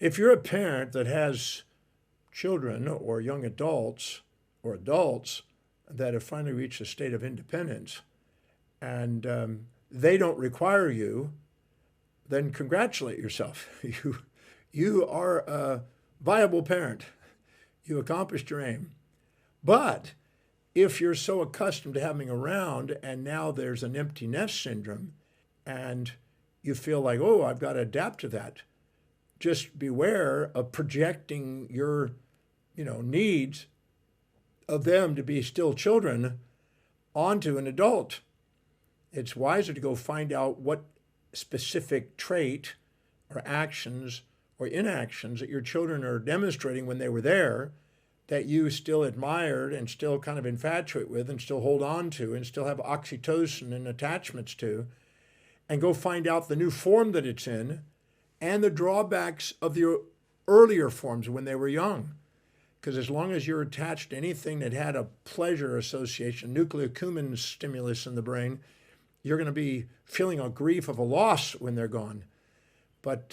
If you're a parent that has children or young adults or adults that have finally reached a state of independence and they don't require you, then congratulate yourself. You are a viable parent. You accomplished your aim. But if you're so accustomed to having around and now there's an empty nest syndrome and you feel like, oh, I've got to adapt to that, just beware of projecting your, needs of them to be still children onto an adult. It's wiser to go find out what specific trait or actions or inactions that your children are demonstrating when they were there that you still admired and still kind of infatuate with and still hold on to and still have oxytocin and attachments to, and go find out the new form that it's in and the drawbacks of the earlier forms when they were young. Because as long as you're attached to anything that had a pleasure association, nucleocumin stimulus in the brain, you're going to be feeling a grief of a loss when they're gone. But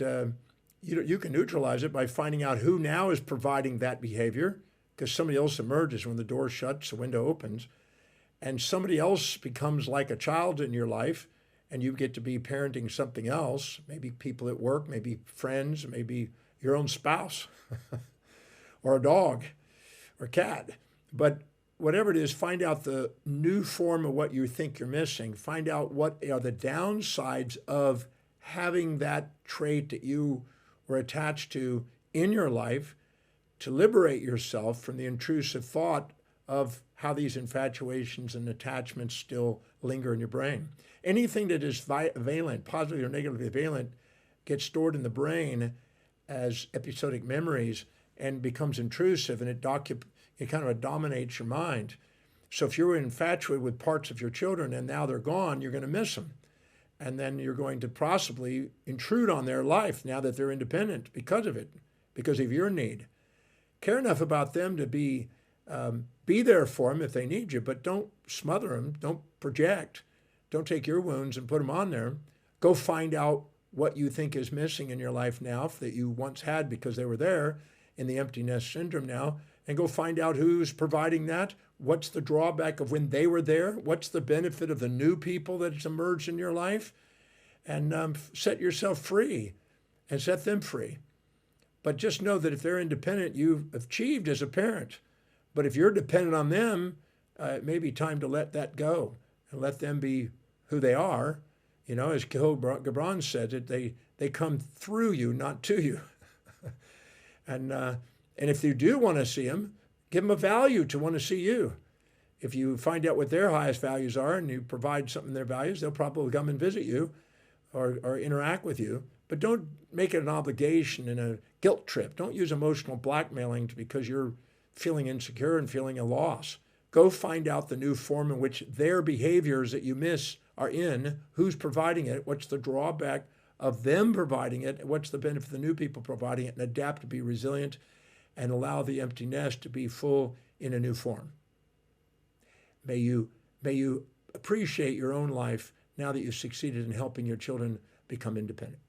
you can neutralize it by finding out who now is providing that behavior, because somebody else emerges when the door shuts, the window opens, and somebody else becomes like a child in your life, and you get to be parenting something else, maybe people at work, maybe friends, maybe your own spouse, or a dog, or cat. But whatever it is, find out the new form of what you think you're missing. Find out what are the downsides of having that trait that you were attached to in your life, to liberate yourself from the intrusive thought of how these infatuations and attachments still linger in your brain. Anything that is valent, positively or negatively valent, gets stored in the brain as episodic memories and becomes intrusive, and it kind of dominates your mind. So if you're infatuated with parts of your children and now they're gone, you're going to miss them. And then you're going to possibly intrude on their life now that they're independent because of it, because of your need. Care enough about them to be there for them if they need you, but don't smother them, don't project, don't take your wounds and put them on there. Go find out what you think is missing in your life now that you once had because they were there in the empty nest syndrome now, and go find out who's providing that. What's the drawback of when they were there? What's the benefit of the new people that's emerged in your life? And set yourself free and set them free. But just know that if they're independent, you've achieved as a parent. But if you're dependent on them, it may be time to let that go and let them be who they are. As Gibran said, that they come through you, not to you. And if you do want to see them, give them a value to want to see you. If you find out what their highest values are and you provide something in their values, they'll probably come and visit you or interact with you. But don't make it an obligation and a guilt trip. Don't use emotional blackmailing because you're feeling insecure and feeling a loss. Go find out the new form in which their behaviors that you miss are in, who's providing it, what's the drawback of them providing it, what's the benefit of the new people providing it, and adapt to be resilient and allow the empty nest to be full in a new form. May you appreciate your own life now that you've succeeded in helping your children become independent.